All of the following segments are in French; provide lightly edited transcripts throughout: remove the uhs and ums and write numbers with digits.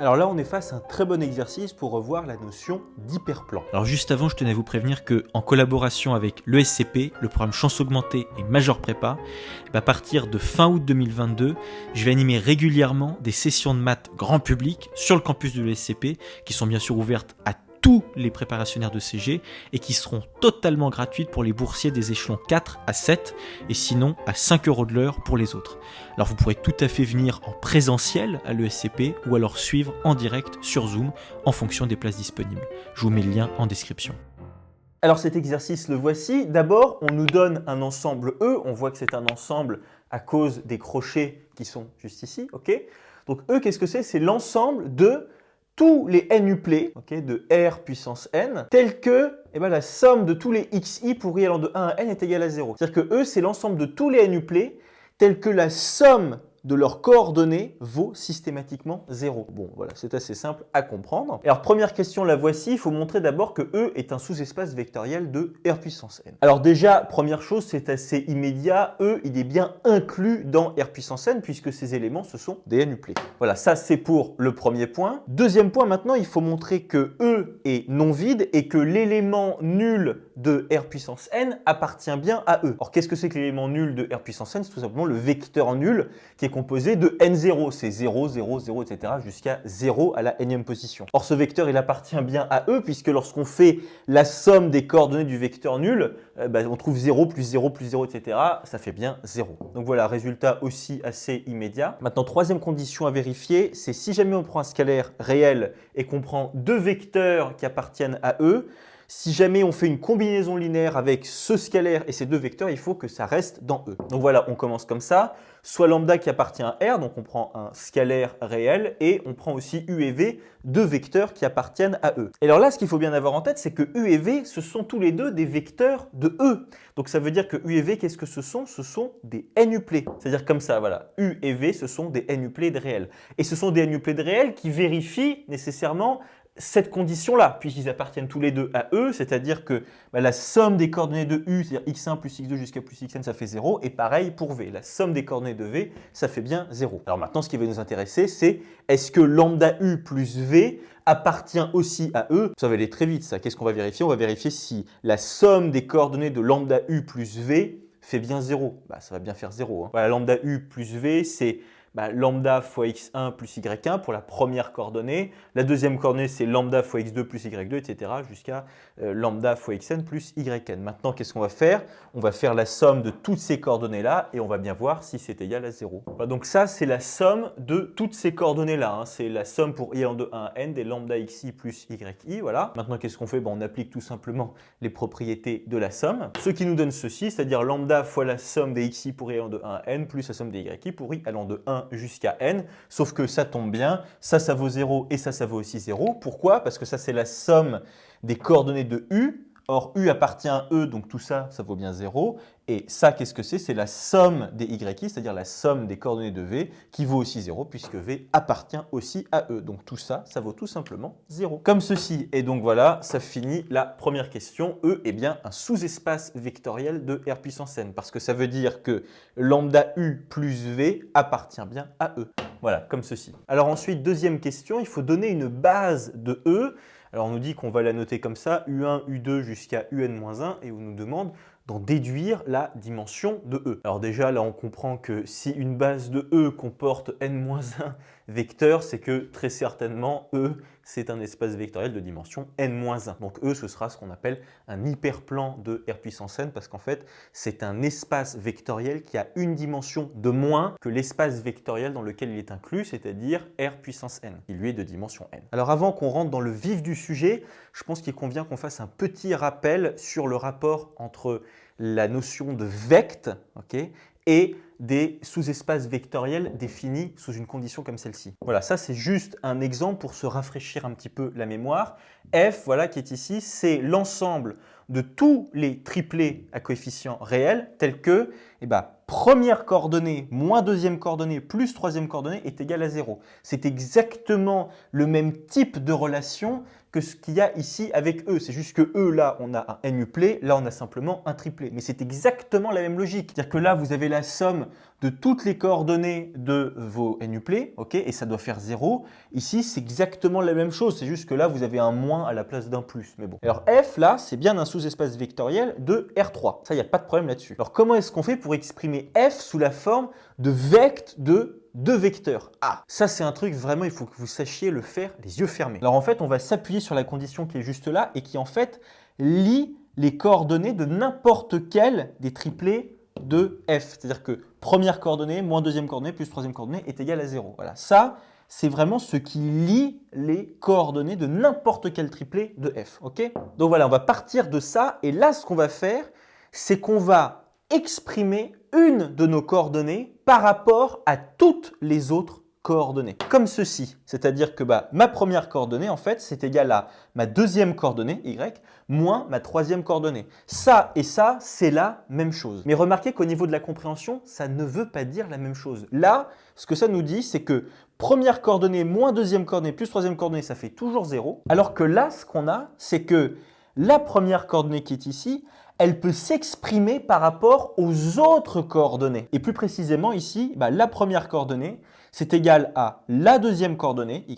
Alors là, on est face à un très bon exercice pour revoir la notion d'hyperplan. Alors juste avant, je tenais à vous prévenir que, en collaboration avec l'ESCP, le programme Chance Augmentée et Major Prépa, à partir de fin août 2022, je vais animer régulièrement des sessions de maths grand public sur le campus de l'ESCP, qui sont bien sûr ouvertes à tous les préparationnaires de CG et qui seront totalement gratuites pour les boursiers des échelons 4 à 7 et sinon à 5 € de l'heure pour les autres. Alors vous pourrez tout à fait venir en présentiel à l'ESCP ou alors suivre en direct sur Zoom en fonction des places disponibles. Je vous mets le lien en description. Alors cet exercice, le voici. D'abord, on nous donne un ensemble E. On voit que c'est un ensemble à cause des crochets qui sont juste ici. Ok. Donc E, qu'est-ce que c'est? C'est l'ensemble de tous les n-uplets de R puissance n, tels que la somme de tous les xi pour i allant de 1 à n est égale à 0. C'est-à-dire que E, c'est l'ensemble de tous les n-uplets tels que la somme de leurs coordonnées vaut systématiquement 0. Bon, voilà, c'est assez simple à comprendre. Alors, première question, la voici. Il faut montrer d'abord que E est un sous-espace vectoriel de R puissance n. Alors déjà, première chose, c'est assez immédiat. E, il est bien inclus dans R puissance n puisque ces éléments, ce sont des n-uplets. Voilà, ça c'est pour le premier point. Deuxième point, maintenant, il faut montrer que E est non vide et que l'élément nul de R puissance n appartient bien à E. Alors, qu'est-ce que c'est que l'élément nul de R puissance n? C'est tout simplement le vecteur nul qui est composé de n0, c'est 0, 0, 0, etc. jusqu'à 0 à la nème position. Or, ce vecteur, il appartient bien à E, puisque lorsqu'on fait la somme des coordonnées du vecteur nul, on trouve 0 plus 0 plus 0, etc. Ça fait bien 0. Donc voilà, résultat aussi assez immédiat. Maintenant, troisième condition à vérifier, c'est si jamais on prend un scalaire réel et qu'on prend deux vecteurs qui appartiennent à E, si jamais on fait une combinaison linéaire avec ce scalaire et ces deux vecteurs, il faut que ça reste dans E. Donc voilà, on commence comme ça. Soit lambda qui appartient à R, donc on prend un scalaire réel, et on prend aussi U et V, deux vecteurs qui appartiennent à E. Et alors là, ce qu'il faut bien avoir en tête, c'est que U et V, ce sont tous les deux des vecteurs de E. Donc ça veut dire que U et V, qu'est-ce que ce sont? Ce sont des n-uplets. C'est-à-dire comme ça, voilà. U et V, ce sont des n-uplets de réel. Et ce sont des n-uplets de réel qui vérifient nécessairement cette condition-là, puisqu'ils appartiennent tous les deux à E, c'est-à-dire que la somme des coordonnées de U, c'est-à-dire x1 plus x2 jusqu'à plus xn, ça fait 0, et pareil pour V. La somme des coordonnées de V, ça fait bien 0. Alors maintenant, ce qui va nous intéresser, c'est est-ce que lambda U plus V appartient aussi à E? Ça va aller très vite, ça. Qu'est-ce qu'on va vérifier? On va vérifier si la somme des coordonnées de lambda U plus V fait bien 0. Ça va bien faire 0. Hein. Voilà, lambda U plus V, c'est lambda fois x1 plus y1 pour la première coordonnée. La deuxième coordonnée, c'est lambda fois x2 plus y2, etc. jusqu'à lambda fois xn plus yn. Maintenant, qu'est-ce qu'on va faire? On va faire la somme de toutes ces coordonnées-là et on va bien voir si c'est égal à 0. Voilà, donc ça, c'est la somme de toutes ces coordonnées-là. Hein. C'est la somme pour i allant de 1 à n des lambda xi plus yi. Voilà. Maintenant, qu'est-ce qu'on fait? On applique tout simplement les propriétés de la somme. Ce qui nous donne ceci, c'est-à-dire lambda fois la somme des xi pour i allant de 1 à n plus la somme des yi pour i allant de 1 jusqu'à n, sauf que ça tombe bien, ça vaut 0 et ça vaut aussi 0. Pourquoi? Parce que ça, c'est la somme des coordonnées de U. Or, U appartient à E, donc tout ça, ça vaut bien 0. Et ça, qu'est-ce que c'est? C'est la somme des yi, c'est-à-dire la somme des coordonnées de V, qui vaut aussi 0, puisque V appartient aussi à E. Donc tout ça, ça vaut tout simplement 0. Comme ceci. Et donc voilà, ça finit la première question. E est bien un sous-espace vectoriel de R puissance n, parce que ça veut dire que lambda U plus V appartient bien à E. Voilà, comme ceci. Alors ensuite, deuxième question, il faut donner une base de E. Alors on nous dit qu'on va la noter comme ça, U1, U2 jusqu'à UN-1, et on nous demande d'en déduire la dimension de E. Alors déjà, là, on comprend que si une base de E comporte n-1 vecteurs, c'est que très certainement, E, c'est un espace vectoriel de dimension n-1. Donc E, ce sera ce qu'on appelle un hyperplan de R puissance n, parce qu'en fait, c'est un espace vectoriel qui a une dimension de moins que l'espace vectoriel dans lequel il est inclus, c'est-à-dire R puissance n, qui lui est de dimension n. Alors avant qu'on rentre dans le vif du sujet, je pense qu'il convient qu'on fasse un petit rappel sur le rapport entre la notion de vect et des sous-espaces vectoriels définis sous une condition comme celle-ci. Voilà, ça c'est juste un exemple pour se rafraîchir un petit peu la mémoire. F, voilà, qui est ici, c'est l'ensemble de tous les triplets à coefficient réel tels que première coordonnée moins deuxième coordonnée plus troisième coordonnée est égal à 0. C'est exactement le même type de relation que ce qu'il y a ici avec E. C'est juste que E, là, on a un n-uplet, là, on a simplement un triplet. Mais c'est exactement la même logique. C'est-à-dire que là, vous avez la somme de toutes les coordonnées de vos n-uplets, ok, et ça doit faire 0. Ici, c'est exactement la même chose. C'est juste que là, vous avez un moins à la place d'un plus. Mais bon. Alors, F, là, c'est bien un sous-espace vectoriel de R3. Ça, il n'y a pas de problème là-dessus. Alors, comment est-ce qu'on fait pour exprimer F sous la forme de vect de 2 vecteurs? Ah, ça c'est un truc vraiment, il faut que vous sachiez le faire les yeux fermés. Alors en fait, on va s'appuyer sur la condition qui est juste là et qui en fait lie les coordonnées de n'importe quel des triplets de f. C'est-à-dire que première coordonnée moins deuxième coordonnée plus troisième coordonnée est égal à 0. Voilà, ça c'est vraiment ce qui lie les coordonnées de n'importe quel triplet de f. Ok? Donc voilà, on va partir de ça et là ce qu'on va faire, c'est qu'on va exprimer une de nos coordonnées par rapport à toutes les autres coordonnées. Comme ceci, c'est-à-dire que ma première coordonnée, en fait, c'est égal à ma deuxième coordonnée, y, moins ma troisième coordonnée. Ça et ça, c'est la même chose. Mais remarquez qu'au niveau de la compréhension, ça ne veut pas dire la même chose. Là, ce que ça nous dit, c'est que première coordonnée moins deuxième coordonnée plus troisième coordonnée, ça fait toujours 0. Alors que là, ce qu'on a, c'est que la première coordonnée qui est ici, elle peut s'exprimer par rapport aux autres coordonnées. Et plus précisément ici, la première coordonnée, c'est égal à la deuxième coordonnée, y,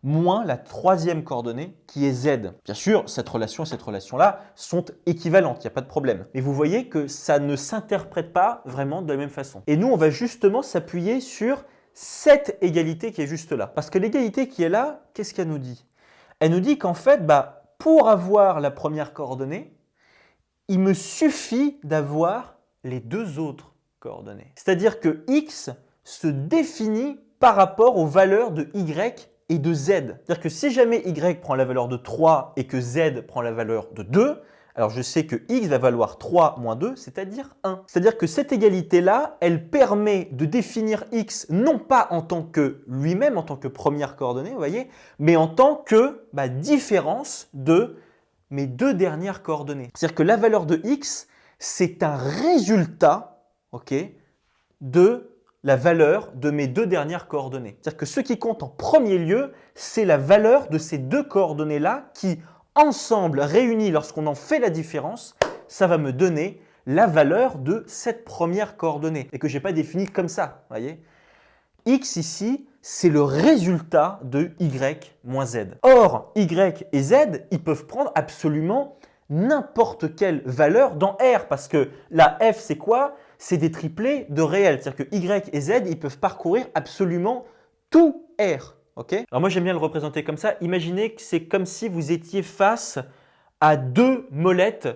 moins la troisième coordonnée qui est z. Bien sûr, cette relation et cette relation-là sont équivalentes, il n'y a pas de problème. Mais vous voyez que ça ne s'interprète pas vraiment de la même façon. Et nous, on va justement s'appuyer sur cette égalité qui est juste là. Parce que l'égalité qui est là, qu'est-ce qu'elle nous dit? Elle nous dit qu'en fait, pour avoir la première coordonnée, il me suffit d'avoir les deux autres coordonnées. C'est-à-dire que x se définit par rapport aux valeurs de y et de z. C'est-à-dire que si jamais y prend la valeur de 3 et que z prend la valeur de 2, alors je sais que x va valoir 3 moins 2, c'est-à-dire 1. C'est-à-dire que cette égalité-là, elle permet de définir x non pas en tant que lui-même, en tant que première coordonnée, vous voyez, mais en tant que différence de mes deux dernières coordonnées. C'est-à-dire que la valeur de x, c'est un résultat, ok, de la valeur de mes deux dernières coordonnées. C'est-à-dire que ce qui compte en premier lieu, c'est la valeur de ces deux coordonnées-là qui, ensemble, réunies lorsqu'on en fait la différence, ça va me donner la valeur de cette première coordonnée et que je n'ai pas définie comme ça, voyez. X ici, c'est le résultat de y moins z. Or, y et z, ils peuvent prendre absolument n'importe quelle valeur dans R parce que la f, c'est quoi? C'est des triplets de réels. C'est-à-dire que y et z, ils peuvent parcourir absolument tout R. Okay? Alors moi, j'aime bien le représenter comme ça. Imaginez que c'est comme si vous étiez face à deux molettes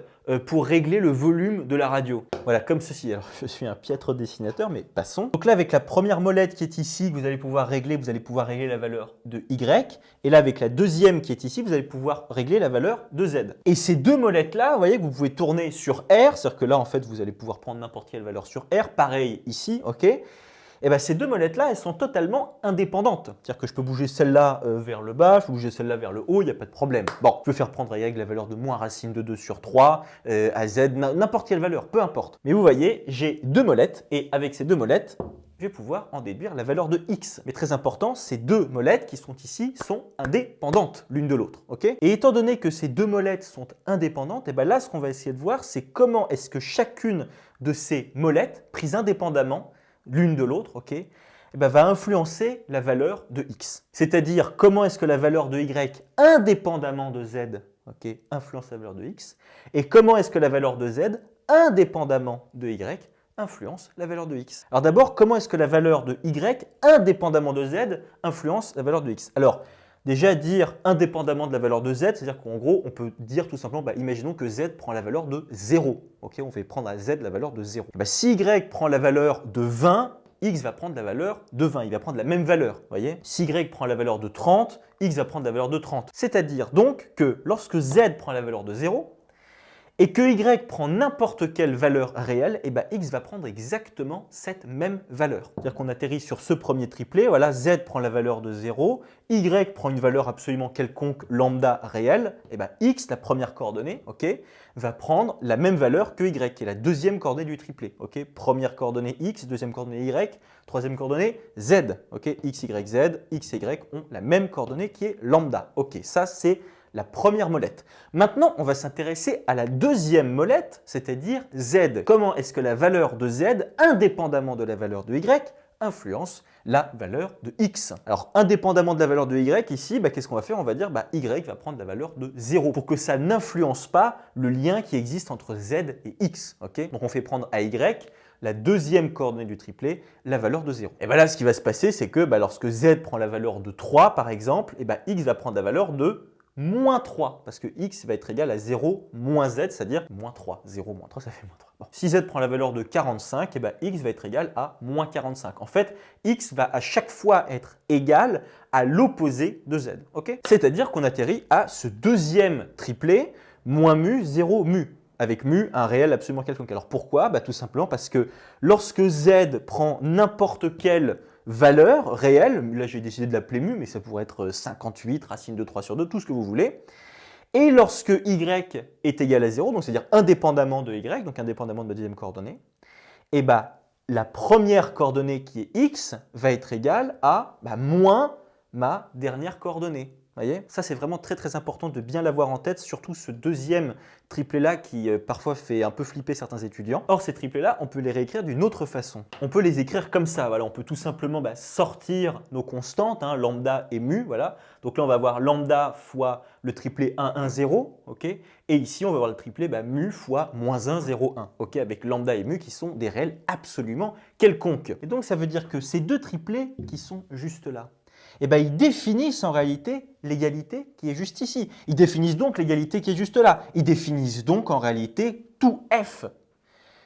pour régler le volume de la radio. Voilà, comme ceci. Alors, je suis un piètre dessinateur, mais passons. Donc là, avec la première molette qui est ici, que vous allez pouvoir régler la valeur de y. Et là, avec la deuxième qui est ici, vous allez pouvoir régler la valeur de z. Et ces deux molettes-là, vous voyez que vous pouvez tourner sur R, c'est-à-dire que là, en fait, vous allez pouvoir prendre n'importe quelle valeur sur R. Pareil ici, ok? Et ces deux molettes-là, elles sont totalement indépendantes. C'est-à-dire que je peux bouger celle-là vers le bas, je peux bouger celle-là vers le haut, il n'y a pas de problème. Bon, je peux faire prendre à y la valeur de moins racine de 2 sur 3, à z, n'importe quelle valeur, peu importe. Mais vous voyez, j'ai deux molettes, et avec ces deux molettes, je vais pouvoir en déduire la valeur de x. Mais très important, ces deux molettes qui sont ici sont indépendantes l'une de l'autre. Okay, et étant donné que ces deux molettes sont indépendantes, là, ce qu'on va essayer de voir, c'est comment est-ce que chacune de ces molettes, prises indépendamment, l'une de l'autre, ok, va influencer la valeur de x. C'est-à-dire comment est-ce que la valeur de y, indépendamment de z, ok, influence la valeur de x, et comment est-ce que la valeur de z, indépendamment de y, influence la valeur de x. Alors d'abord, comment est-ce que la valeur de y, indépendamment de z, influence la valeur de x? Alors, déjà dire indépendamment de la valeur de z, c'est-à-dire qu'en gros, on peut dire tout simplement, imaginons que z prend la valeur de 0. Okay, on fait prendre à z la valeur de 0. Si y prend la valeur de 20, x va prendre la valeur de 20. Il va prendre la même valeur. Voyez, si y prend la valeur de 30, x va prendre la valeur de 30. C'est-à-dire donc que lorsque z prend la valeur de 0, et que y prend n'importe quelle valeur réelle, x va prendre exactement cette même valeur. C'est-à-dire qu'on atterrit sur ce premier triplet, voilà, z prend la valeur de 0, y prend une valeur absolument quelconque lambda réelle, x, la première coordonnée, okay, va prendre la même valeur que y, qui est la deuxième coordonnée du triplet. Okay. Première coordonnée x, deuxième coordonnée y, troisième coordonnée z. Okay. X, y, z, x et y ont la même coordonnée qui est lambda. Ok, ça c'est la première molette. Maintenant, on va s'intéresser à la deuxième molette, c'est-à-dire z. Comment est-ce que la valeur de z, indépendamment de la valeur de y, influence la valeur de x. Alors, indépendamment de la valeur de y, ici, qu'est-ce qu'on va faire? On va dire y va prendre la valeur de 0 pour que ça n'influence pas le lien qui existe entre z et x. Okay, donc, on fait prendre à y la deuxième coordonnée du triplet, la valeur de 0. Et bien là, ce qui va se passer, c'est que lorsque z prend la valeur de 3, par exemple, x va prendre la valeur de moins 3, parce que x va être égal à 0 moins z, c'est-à-dire moins 3. 0 moins 3, ça fait moins 3. Bon. Si z prend la valeur de 45, x va être égal à moins 45. En fait, x va à chaque fois être égal à l'opposé de z. Okay, c'est-à-dire qu'on atterrit à ce deuxième triplet, moins mu, 0 mu. Avec mu, un réel absolument quelconque. Alors pourquoi? Tout simplement parce que lorsque z prend n'importe quelle valeur réelle, là j'ai décidé de l'appeler mu, mais ça pourrait être 58, racine de 3 sur 2, tout ce que vous voulez, et lorsque y est égal à 0, donc c'est-à-dire indépendamment de y, donc indépendamment de ma deuxième coordonnée, et la première coordonnée qui est x va être égale à moins ma dernière coordonnée. Voyez, ça c'est vraiment très très important de bien l'avoir en tête, surtout ce deuxième triplet-là qui parfois fait un peu flipper certains étudiants. Or ces triplets-là, on peut les réécrire d'une autre façon. On peut les écrire comme ça, voilà. On peut tout simplement sortir nos constantes, lambda et mu, voilà. Donc là on va avoir lambda fois le triplet 1, 1, 0, ok. Et ici on va avoir le triplet mu fois moins 1, 0, 1, ok, avec lambda et mu qui sont des réels absolument quelconques. Et donc ça veut dire que ces deux triplets qui sont juste là, ils définissent en réalité l'égalité qui est juste ici. Ils définissent donc l'égalité qui est juste là. Ils définissent donc en réalité tout f.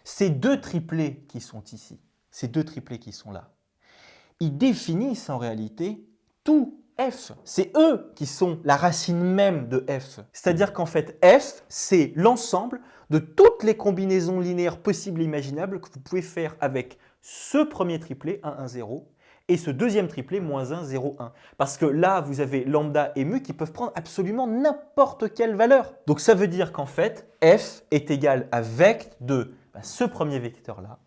Ces deux triplets qui sont ici, ces deux triplets qui sont là, ils définissent en réalité tout f. C'est eux qui sont la racine même de f. C'est-à-dire qu'en fait, f, c'est l'ensemble de toutes les combinaisons linéaires possibles et imaginables que vous pouvez faire avec ce premier triplet, 1, 1, 0, et ce deuxième triplet, moins 1, 0, 1. Parce que là, vous avez lambda et mu qui peuvent prendre absolument n'importe quelle valeur. Donc ça veut dire qu'en fait, f est égal à vect de ce premier vecteur-là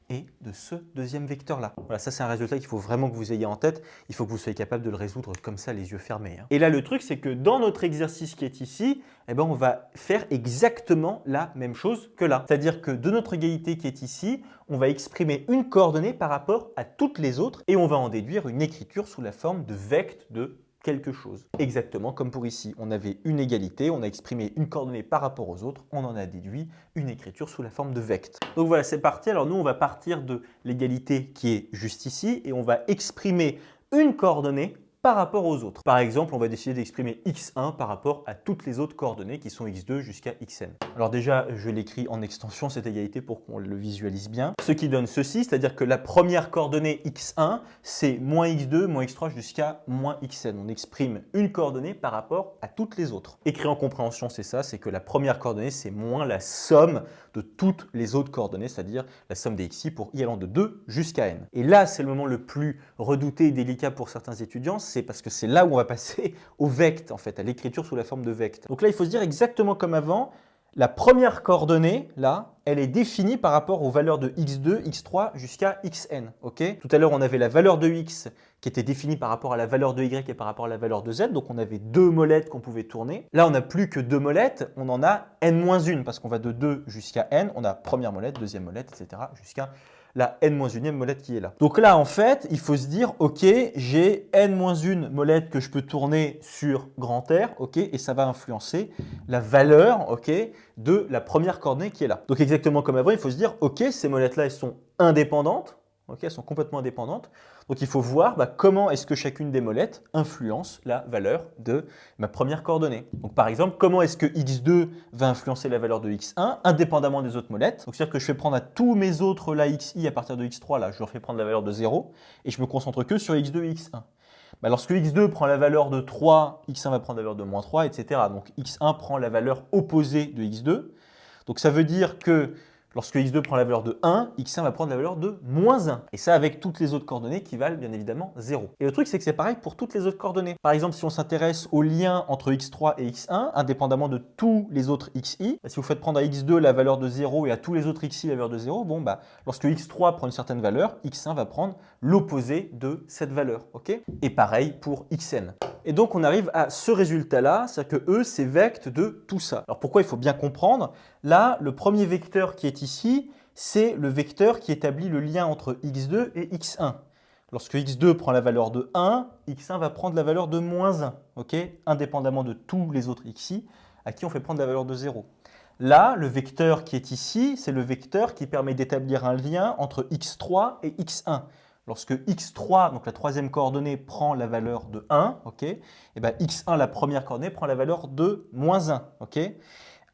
et de ce deuxième vecteur-là. Voilà, ça c'est un résultat qu'il faut vraiment que vous ayez en tête. Il faut que vous soyez capable de le résoudre comme ça, les yeux fermés. Et là, le truc, c'est que dans notre exercice qui est ici, on va faire exactement la même chose que là. C'est-à-dire que de notre égalité qui est ici, on va exprimer une coordonnée par rapport à toutes les autres et on va en déduire une écriture sous la forme de vect de quelque chose. Exactement comme pour ici, on avait une égalité, on a exprimé une coordonnée par rapport aux autres, on en a déduit une écriture sous la forme de vect. Donc voilà, c'est parti. Alors nous, on va partir de l'égalité qui est juste ici et on va exprimer une coordonnée par rapport aux autres. Par exemple, on va décider d'exprimer x1 par rapport à toutes les autres coordonnées qui sont x2 jusqu'à xn. Alors déjà, je l'écris en extension, cette égalité, pour qu'on le visualise bien. Ce qui donne ceci, c'est-à-dire que la première coordonnée x1, c'est moins x2, moins x3 jusqu'à moins xn. On exprime une coordonnée par rapport à toutes les autres. Écrit en compréhension, c'est ça, c'est que la première coordonnée, c'est moins la somme de toutes les autres coordonnées, c'est-à-dire la somme des xi pour i allant de 2 jusqu'à n. Et là, c'est le moment le plus redouté et délicat pour certains étudiants, c'est parce que c'est là où on va passer au vect, en fait, à l'écriture sous la forme de vect. Donc là, il faut se dire exactement comme avant, la première coordonnée, là, elle est définie par rapport aux valeurs de x2, x3 jusqu'à xn. Okay, tout à l'heure, on avait la valeur de x qui était définie par rapport à la valeur de y et par rapport à la valeur de z. Donc, on avait deux molettes qu'on pouvait tourner. Là, on n'a plus que deux molettes. On en a n-1 parce qu'on va de 2 jusqu'à n. On a première molette, deuxième molette, etc. jusqu'à la n-1e molette qui est là. Donc là, en fait, il faut se dire, ok, j'ai n-1 molette que je peux tourner sur grand R, ok, et ça va influencer la valeur, ok, de la première coordonnée qui est là. Donc exactement comme avant, il faut se dire, ok, ces molettes-là, elles sont indépendantes, ok, elles sont complètement indépendantes. Donc il faut voir comment est-ce que chacune des molettes influence la valeur de ma première coordonnée. Donc par exemple, comment est-ce que x2 va influencer la valeur de x1 indépendamment des autres molettes. Donc c'est-à-dire que je fais prendre à tous mes autres là xi à partir de x3, là je leur fais prendre la valeur de 0 et je me concentre que sur x2 et x1. Lorsque x2 prend la valeur de 3, x1 va prendre la valeur de moins 3, etc. Donc x1 prend la valeur opposée de x2. Donc ça veut dire que lorsque x2 prend la valeur de 1, x1 va prendre la valeur de moins 1. Et ça avec toutes les autres coordonnées qui valent bien évidemment 0. Et le truc, c'est que c'est pareil pour toutes les autres coordonnées. Par exemple, si on s'intéresse au lien entre x3 et x1, indépendamment de tous les autres xi, si vous faites prendre à x2 la valeur de 0 et à tous les autres xi la valeur de 0, lorsque x3 prend une certaine valeur, x1 va prendre l'opposé de cette valeur. Ok, et pareil pour xn. Et donc on arrive à ce résultat-là, c'est-à-dire que E, c'est vecte de tout ça. Alors pourquoi il faut bien comprendre? Là, le premier vecteur qui est ici, c'est le vecteur qui établit le lien entre x2 et x1. Lorsque x2 prend la valeur de 1, x1 va prendre la valeur de moins 1, okay, indépendamment de tous les autres xi, à qui on fait prendre la valeur de 0. Là, le vecteur qui est ici, c'est le vecteur qui permet d'établir un lien entre x3 et x1. Lorsque x3, donc la troisième coordonnée, prend la valeur de 1, okay, et bien x1, la première coordonnée, prend la valeur de moins 1. Okay,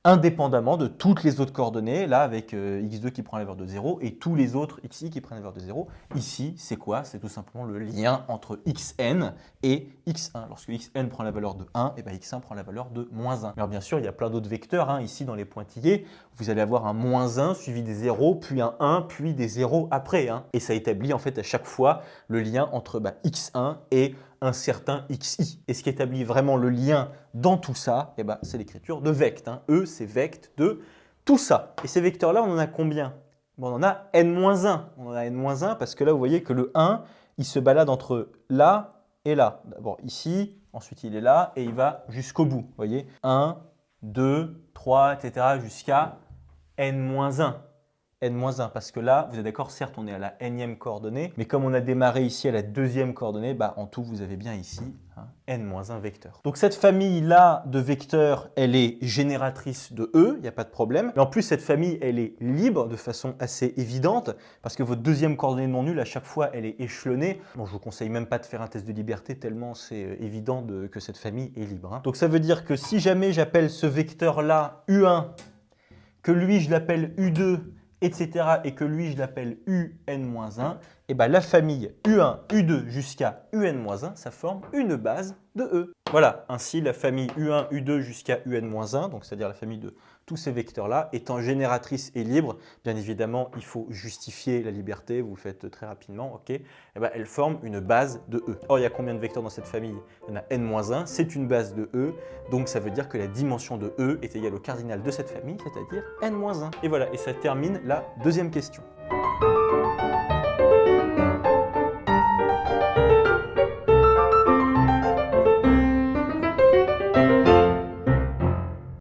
indépendamment de toutes les autres coordonnées, là avec x2 qui prend la valeur de 0 et tous les autres xi qui prennent la valeur de 0. Ici, c'est quoi? C'est tout simplement le lien entre xn et x1. Lorsque xn prend la valeur de 1, et bien x1 prend la valeur de moins 1. Alors bien sûr, il y a plein d'autres vecteurs. Hein. Ici, dans les pointillés, vous allez avoir un moins 1 suivi des 0, puis un 1, puis des 0 après. Hein. Et ça établit en fait à chaque fois le lien entre x1 et un certain xi. Et ce qui établit vraiment le lien dans tout ça, eh ben, c'est l'écriture de vecte. Hein. E, c'est vecte de tout ça. Et ces vecteurs-là, on en a combien? Bon, on en a n-1. On en a n-1 parce que là, vous voyez que le 1, il se balade entre là et là. D'abord ici, ensuite il est là et il va jusqu'au bout. Vous voyez, 1, 2, 3, etc. jusqu'à n-1. n-1, parce que là, vous êtes d'accord, certes, on est à la nème coordonnée, mais comme on a démarré ici à la deuxième coordonnée, bah, en tout, vous avez bien ici n-1 vecteurs. Donc cette famille-là de vecteurs, elle est génératrice de E, il n'y a pas de problème. Mais en plus, cette famille, elle est libre de façon assez évidente, parce que votre deuxième coordonnée non nulle, à chaque fois, elle est échelonnée. Bon, je vous conseille même pas de faire un test de liberté, tellement c'est évident que cette famille est libre. Hein. Donc ça veut dire que si jamais j'appelle ce vecteur-là U1, que lui, je l'appelle U2, etc. et que lui, je l'appelle UN-1, et ben la famille U1, U2 jusqu'à UN-1, ça forme une base de E. Voilà, ainsi la famille U1, U2 jusqu'à UN-1, donc c'est-à-dire la famille de tous ces vecteurs-là, étant génératrice et libre, bien évidemment, il faut justifier la liberté, vous le faites très rapidement, ok, et ben elle forme une base de E. Or, il y a combien de vecteurs dans cette famille? Il y en a n-1, c'est une base de E, donc ça veut dire que la dimension de E est égale au cardinal de cette famille, c'est-à-dire n-1. Et voilà, et ça termine la deuxième question.